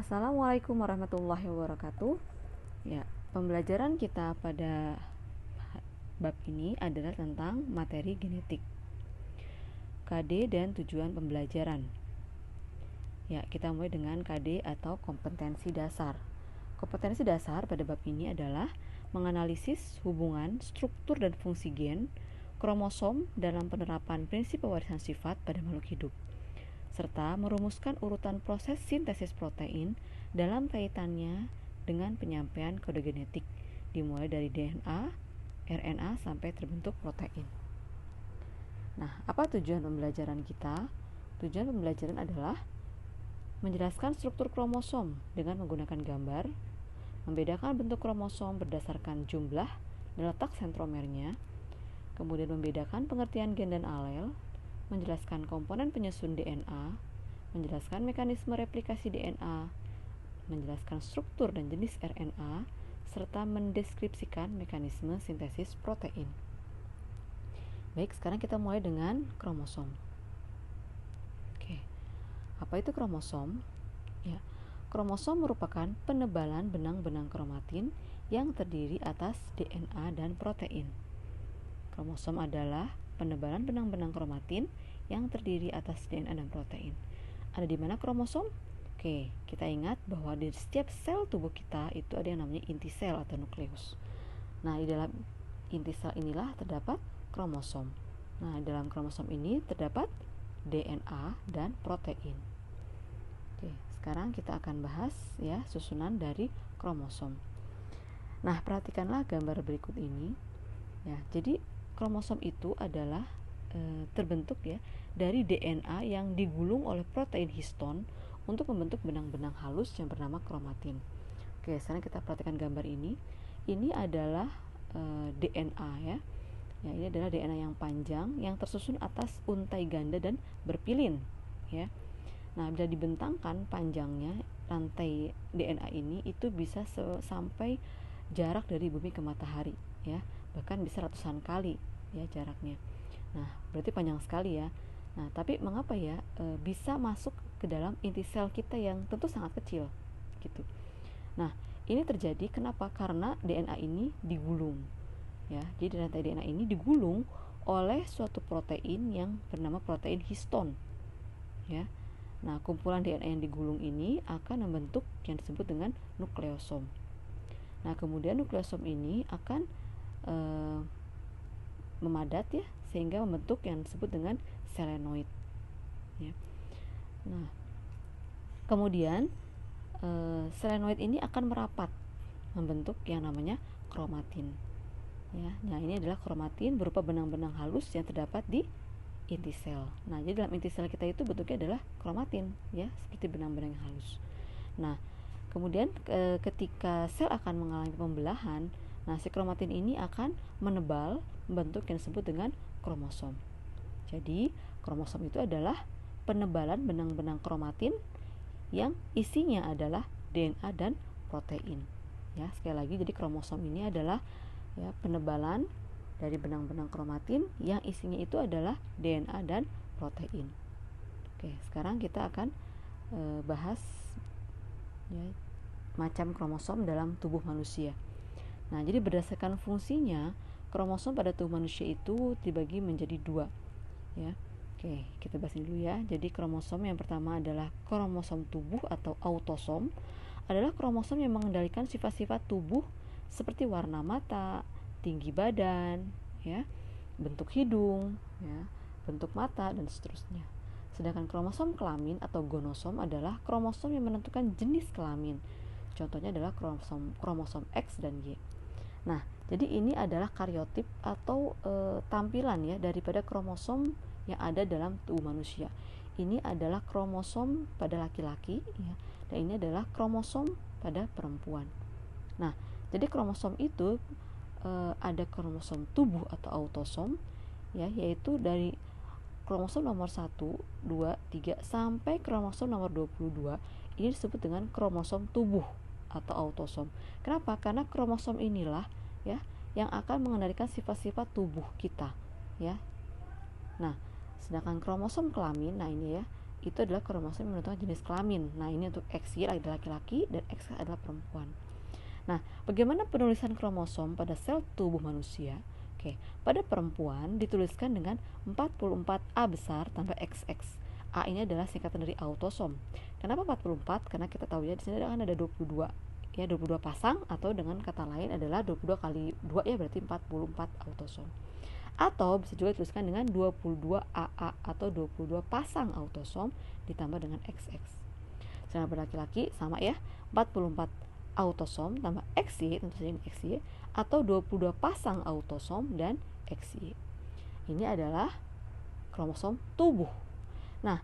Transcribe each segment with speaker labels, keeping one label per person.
Speaker 1: Assalamualaikum warahmatullahi wabarakatuh. Ya, pembelajaran kita pada bab ini adalah tentang materi genetik. KD dan tujuan pembelajaran. Ya, kita mulai dengan KD atau kompetensi dasar. Kompetensi dasar pada bab ini adalah menganalisis hubungan struktur dan fungsi gen, kromosom dalam penerapan prinsip pewarisan sifat pada makhluk hidup, serta merumuskan urutan proses sintesis protein dalam kaitannya dengan penyampaian kode genetik, dimulai dari DNA, RNA sampai terbentuk protein. Nah, apa tujuan pembelajaran kita? Tujuan pembelajaran adalah menjelaskan struktur kromosom dengan menggunakan gambar, membedakan bentuk kromosom berdasarkan jumlah dan letak sentromernya, kemudian membedakan pengertian gen dan alel, menjelaskan komponen penyusun DNA, menjelaskan mekanisme replikasi DNA, menjelaskan struktur dan jenis RNA, serta mendeskripsikan mekanisme sintesis protein. Baik, sekarang kita mulai dengan kromosom. Oke, apa itu kromosom? Ya, kromosom merupakan penebalan benang-benang kromatin yang terdiri atas DNA dan protein. Kromosom adalah penebalan benang-benang kromatin yang terdiri atas DNA dan protein. Ada di mana kromosom? Oke, kita ingat bahwa di setiap sel tubuh kita itu ada yang namanya inti sel atau nukleus. Nah, di dalam inti sel inilah terdapat kromosom. Nah, dalam kromosom ini terdapat DNA dan protein. Oke, sekarang kita akan bahas ya susunan dari kromosom. Nah, perhatikanlah gambar berikut ini. Ya, jadi kromosom itu adalah terbentuk ya dari DNA yang digulung oleh protein histon untuk membentuk benang-benang halus yang bernama kromatin. Oke, sekarang kita perhatikan gambar ini. Ini adalah DNA ya. Ya, ini adalah DNA yang panjang yang tersusun atas untai ganda dan berpilin ya. Nah, bila dibentangkan panjangnya rantai DNA ini itu bisa sampai jarak dari bumi ke matahari ya, bahkan bisa ratusan kali ya jaraknya. Nah, berarti panjang sekali ya. Nah, tapi mengapa ya bisa masuk ke dalam inti sel kita yang tentu sangat kecil gitu. Nah, ini terjadi kenapa? Karena DNA ini digulung ya. Jadi rantai DNA ini digulung oleh suatu protein yang bernama protein histon ya. Nah, kumpulan DNA yang digulung ini akan membentuk yang disebut dengan nukleosom. Nah, kemudian nukleosom ini akan memadat ya, sehingga membentuk yang disebut dengan selenoid ya. Nah, kemudian selenoid ini akan merapat membentuk yang namanya kromatin ya. Nah, ini adalah kromatin berupa benang-benang halus yang terdapat di inti sel. Nah, jadi dalam inti sel kita itu bentuknya adalah kromatin ya, seperti benang-benang yang halus. Nah, kemudian ketika sel akan mengalami pembelahan, nah si kromatin ini akan menebal membentuk yang disebut dengan kromosom. Jadi, kromosom itu adalah penebalan benang-benang kromatin yang isinya adalah DNA dan protein. Ya, sekali lagi, jadi kromosom ini adalah ya penebalan dari benang-benang kromatin yang isinya itu adalah DNA dan protein. Oke, sekarang kita akan bahas ya, macam kromosom dalam tubuh manusia. Nah, jadi berdasarkan fungsinya, kromosom pada tubuh manusia itu dibagi menjadi dua ya. Oke, kita bahas ini dulu ya. Jadi kromosom yang pertama adalah kromosom tubuh atau autosom, adalah kromosom yang mengendalikan sifat-sifat tubuh seperti warna mata, tinggi badan, ya, bentuk hidung, ya, bentuk mata dan seterusnya. Sedangkan kromosom kelamin atau gonosom adalah kromosom yang menentukan jenis kelamin. Contohnya adalah kromosom X dan Y. Nah, jadi ini adalah karyotip atau tampilan ya daripada kromosom yang ada dalam tubuh manusia. Ini adalah kromosom pada laki-laki ya, dan ini adalah kromosom pada perempuan. Nah, jadi kromosom itu ada kromosom tubuh atau autosom ya, yaitu dari kromosom nomor 1, 2, 3 sampai kromosom nomor 22 ini disebut dengan kromosom tubuh atau autosom. Kenapa? Karena kromosom inilah ya yang akan mengendalikan sifat-sifat tubuh kita ya. Nah, sedangkan kromosom kelamin, nah ini ya, itu adalah kromosom yang menentukan jenis kelamin. Nah, ini untuk XY adalah laki-laki dan XX adalah perempuan. Nah, bagaimana penulisan kromosom pada sel tubuh manusia? Oke, pada perempuan dituliskan dengan 44A besar tambah XX. A ini adalah singkatan dari autosom. Kenapa 44? Karena kita tahu ya di sini kan ada 22. Ya, 22 pasang, atau dengan kata lain adalah 22 kali 2 ya, berarti 44 autosom. Atau bisa juga dituliskan dengan 22AA atau 22 pasang autosom ditambah dengan XX. Sedangkan pada laki-laki sama ya, 44 autosom tambah XY, tentu saja ini XY, atau 22 pasang autosom dan XY. Ini adalah kromosom tubuh. Nah,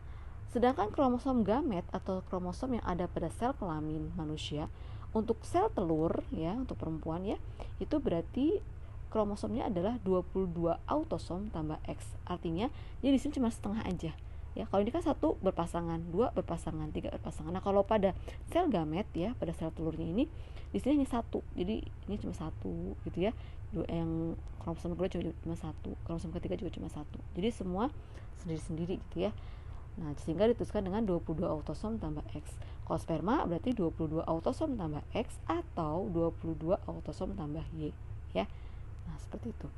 Speaker 1: sedangkan kromosom gamet atau kromosom yang ada pada sel kelamin manusia, untuk sel telur ya, untuk perempuan ya, itu berarti kromosomnya adalah 22 autosom tambah X. Artinya, jadi di sini cuma setengah aja. Ya, kalau ini kan 1 berpasangan, 2 berpasangan, 3 berpasangan. Nah, kalau pada sel gamet ya, pada sel telurnya ini di sini hanya 1. Jadi ini cuma 1 gitu ya. Yang kromosom kedua cuma 1, kromosom ketiga juga cuma 1. Jadi semua sendiri-sendiri gitu ya. Nah, sehingga dituliskan dengan 22 autosom tambah X. Kalau sperma berarti 22 autosom tambah X atau 22 autosom tambah Y ya. Nah, seperti itu.